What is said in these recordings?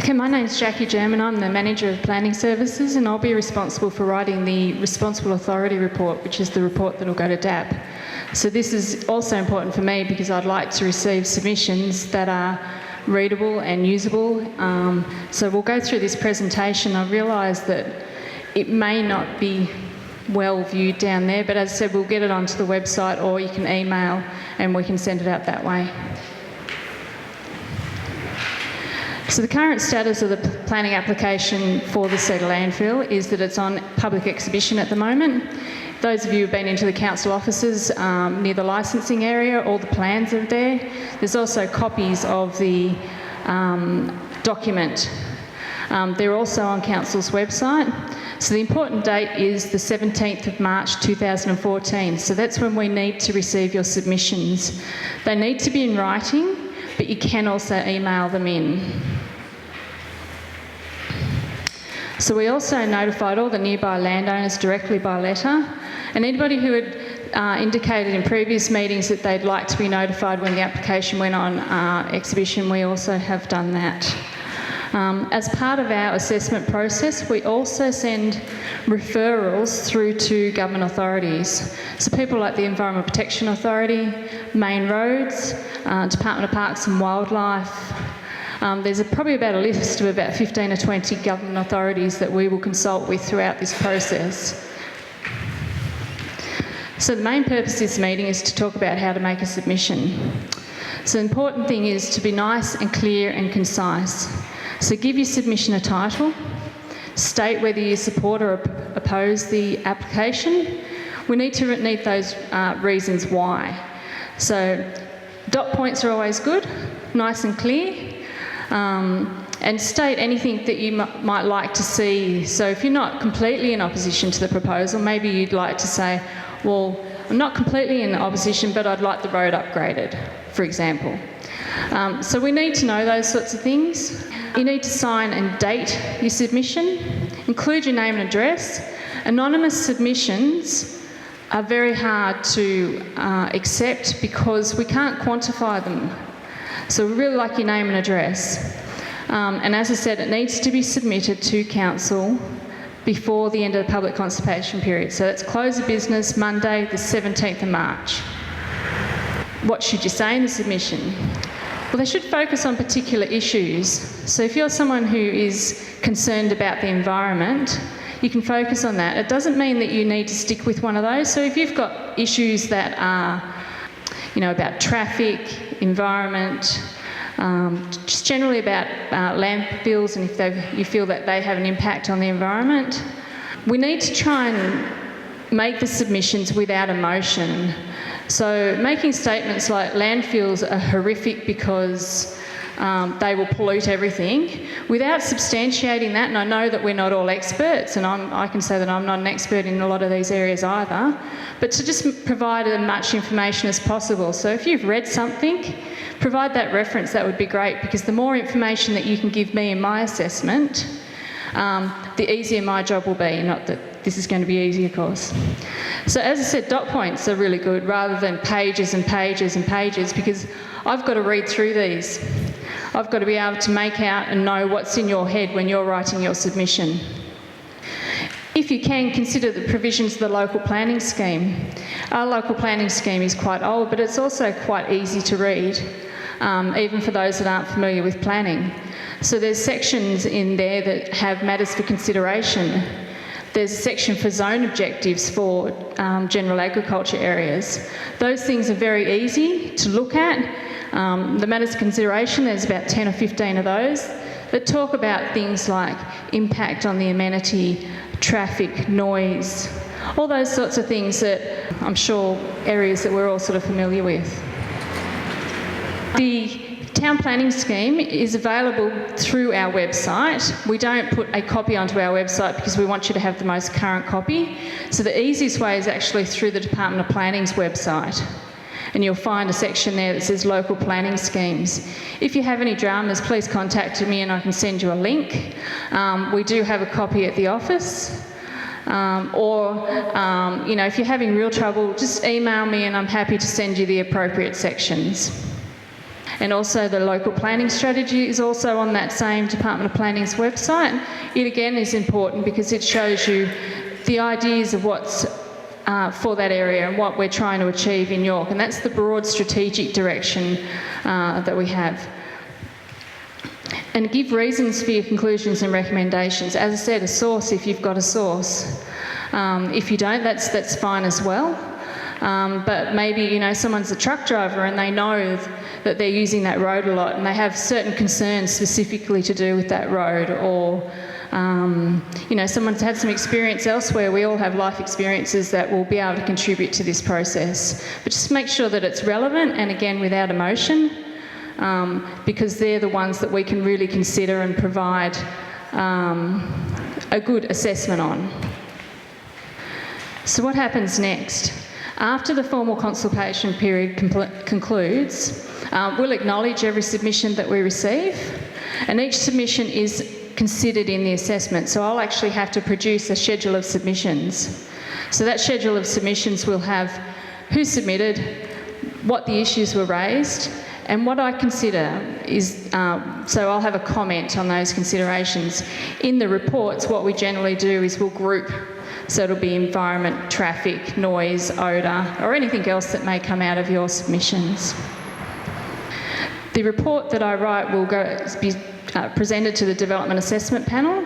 Okay, my name's Jacky Jurmann. I'm the Manager of Planning Services, and I'll be responsible for writing the Responsible Authority Report, which is the report that will go to DAP. So this is also important for me because I'd like to receive submissions that are readable and usable. So we'll go through this presentation. I realise that it may not be well viewed down there, but as I said, we'll get it onto the website, or you can email and we can send it out that way. So the current status of the planning application for the Cedar landfill is that it's on public exhibition at the moment. Those of you who've been into the council offices near the licensing area, all the plans are there. There's also copies of the document. They're also on council's website. So the important date is the 17th of March 2014. So that's when we need to receive your submissions. They need to be in writing, but you can also email them in. So we also notified all the nearby landowners directly by letter, and anybody who had indicated in previous meetings that they'd like to be notified when the application went on exhibition, we also have done that. As part of our assessment process, we also send referrals through to government authorities. So people like the Environment Protection Authority, Main Roads, Department of Parks and Wildlife. There's probably about a list of about 15 or 20 government authorities that we will consult with throughout this process. So the main purpose of this meeting is to talk about how to make a submission. So the important thing is to be nice and clear and concise. So give your submission a title, state whether you support or oppose the application. We need those reasons why. So dot points are always good, nice and clear, and state anything that you might like to see. So if you're not completely in opposition to the proposal, maybe you'd like to say, well, I'm not completely in opposition, but I'd like the road upgraded, for example. So we need to know those sorts of things. You need to sign and date your submission, include your name and address. Anonymous submissions are very hard to accept because we can't quantify them. So we really like your name and address. And as I said, it needs to be submitted to council before the end of the public consultation period. So that's close of business Monday the 17th of March. What should you say in the submission? Well, they should focus on particular issues. So if you're someone who is concerned about the environment, you can focus on that. It doesn't mean that you need to stick with one of those. So if you've got issues that are, about traffic, environment, just generally about landfills, and if you feel that they have an impact on the environment, we need to try and make the submissions without emotion. So making statements like landfills are horrific because they will pollute everything, without substantiating that, and I know that we're not all experts, and I can say that I'm not an expert in a lot of these areas either, but to just provide as much information as possible. So if you've read something, provide that reference. That would be great, because the more information that you can give me in my assessment, the easier my job will be. Not that this is going to be easy, of course. So as I said, dot points are really good rather than pages and pages and pages, because I've got to read through these. I've got to be able to make out and know what's in your head when you're writing your submission. If you can, consider the provisions of the local planning scheme. Our local planning scheme is quite old, but it's also quite easy to read, even for those that aren't familiar with planning. So there's sections in there that have matters for consideration. There's a section for zone objectives for general agriculture areas. Those things are very easy to look at. The matters of consideration, there's about 10 or 15 of those that talk about things like impact on the amenity, traffic, noise, all those sorts of things that I'm sure areas that we're all sort of familiar with. The town planning scheme is available through our website. We don't put a copy onto our website because we want you to have the most current copy. So the easiest way is actually through the Department of Planning's website. And you'll find a section there that says local planning schemes. If you have any dramas, please contact me and I can send you a link. We do have a copy at the office. If you're having real trouble, just email me and I'm happy to send you the appropriate sections. And also the local planning strategy is also on that same Department of Planning's website. It again is important because it shows you the ideas of what's for that area and what we're trying to achieve in York, and that's the broad strategic direction that we have. And give reasons for your conclusions and recommendations. As I said, a source if you've got a source. If you don't, that's fine as well. But maybe, you know, someone's a truck driver and they know that they're using that road a lot and they have certain concerns specifically to do with that road, or you know, someone's had some experience elsewhere. We all have life experiences that will be able to contribute to this process. But just make sure that it's relevant and, again, without emotion, because they're the ones that we can really consider and provide a good assessment on. So what happens next? After the formal consultation period concludes, we'll acknowledge every submission that we receive, and each submission is considered in the assessment. So I'll actually have to produce a schedule of submissions. So that schedule of submissions will have who submitted, what the issues were raised, and what I consider is, so I'll have a comment on those considerations. In the reports, what we generally do is we'll group. So it'll be environment, traffic, noise, odour, or anything else that may come out of your submissions. The report that I write will be presented to the Development Assessment Panel.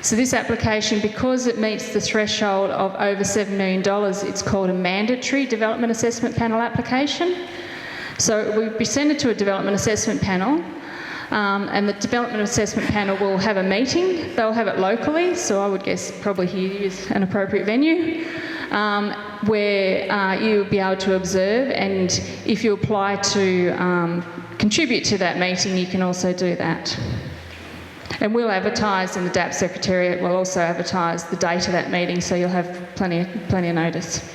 So this application, because it meets the threshold of over $7 million, it's called a mandatory Development Assessment Panel application. So it will be presented to a Development Assessment Panel, and the Development Assessment Panel will have a meeting. They'll have it locally, so I would guess probably here is an appropriate venue, where you'll be able to observe, and if you apply to contribute to that meeting, you can also do that. And we'll advertise in the DAP Secretariat, we'll also advertise the date of that meeting, so you'll have plenty of notice.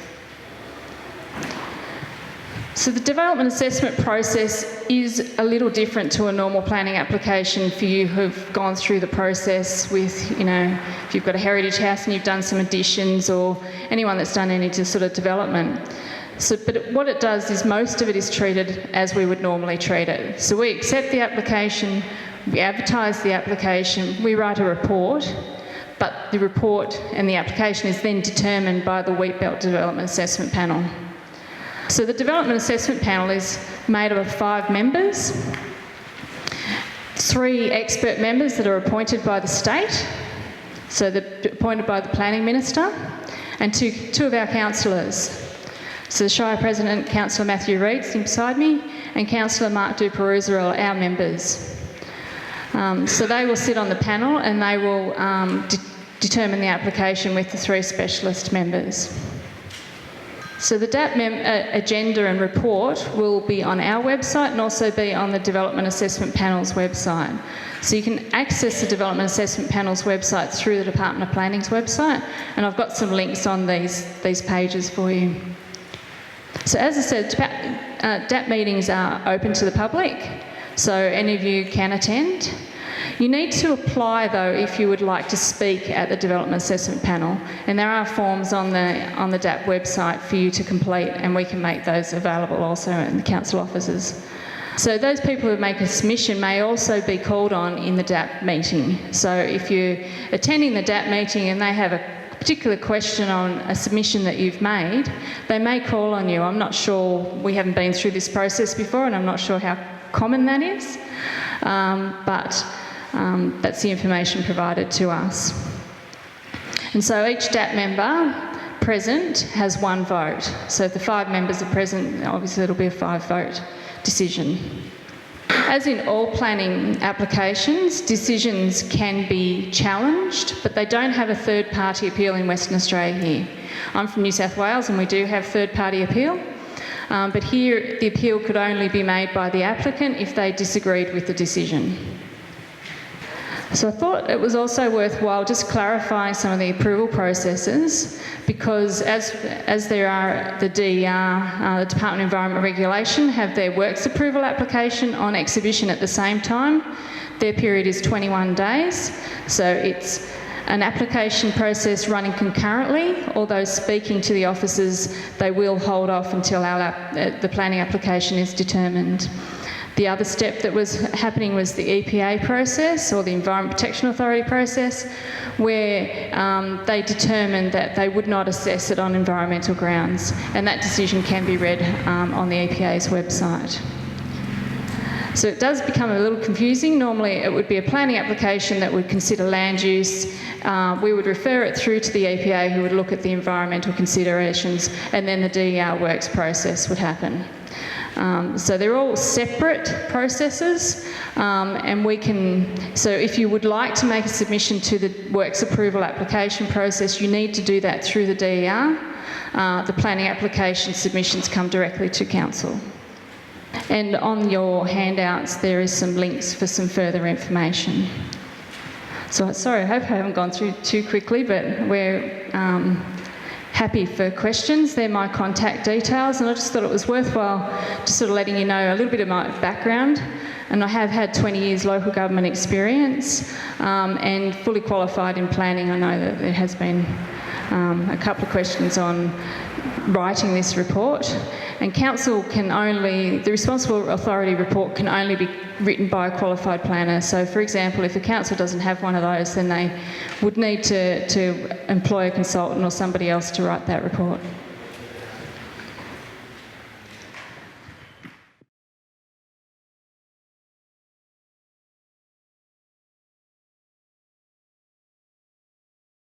So the development assessment process is a little different to a normal planning application for you who've gone through the process with, you know, if you've got a heritage house and you've done some additions, or anyone that's done any sort of development. So, but what it does is most of it is treated as we would normally treat it. So we accept the application, we advertise the application, we write a report, but the report and the application is then determined by the Wheatbelt Development Assessment Panel. So the Development Assessment Panel is made up of 5 members, 3 expert members that are appointed by the state, so they're appointed by the Planning Minister, and two of our councillors. So the Shire President, Councillor Matthew Reid, sitting beside me, and Councillor Mark Duperouza are our members. So they will sit on the panel and they will determine the application with the 3 specialist members. So the DAP agenda and report will be on our website and also be on the Development Assessment Panel's website. So you can access the Development Assessment Panel's website through the Department of Planning's website, and I've got some links on these pages for you. So as I said, DAP meetings are open to the public, so any of you can attend. You need to apply, though, if you would like to speak at the Development Assessment Panel, and there are forms on the DAP website for you to complete, and we can make those available also in the council offices. So those people who make a submission may also be called on in the DAP meeting. So if you're attending the DAP meeting and they have a particular question on a submission that you've made, they may call on you. I'm not sure, we haven't been through this process before, and I'm not sure how common that is, but that's the information provided to us. And so each DAP member present has 1 vote. So if the 5 members are present, obviously it'll be a 5-vote decision. As in all planning applications, decisions can be challenged, but they don't have a third-party appeal in Western Australia here. I'm from New South Wales and we do have third-party appeal, but here the appeal could only be made by the applicant if they disagreed with the decision. So I thought it was also worthwhile just clarifying some of the approval processes, because as there are the DER, the Department of Environment Regulation, have their works approval application on exhibition at the same time. Their period is 21 days, so it's an application process running concurrently, although speaking to the officers, they will hold off until the planning application is determined. The other step that was happening was the EPA process, or the Environment Protection Authority process, where they determined that they would not assess it on environmental grounds, and that decision can be read on the EPA's website. So it does become a little confusing. Normally it would be a planning application that would consider land use. We would refer it through to the EPA, who would look at the environmental considerations, and then the DER works process would happen. So they're all separate processes, and so if you would like to make a submission to the works approval application process, you need to do that through the DER. The planning application submissions come directly to Council. And on your handouts there is some links for some further information. So sorry, I hope I haven't gone through too quickly, but we're happy for questions. They're my contact details, and I just thought it was worthwhile just sort of letting you know a little bit of my background. And I have had 20 years local government experience, and fully qualified in planning. I know that there has been a couple of questions on writing this report, and Council can only, the responsible authority report can only be written by a qualified planner. So for example, if a council doesn't have one of those, then they would need to employ a consultant or somebody else to write that report.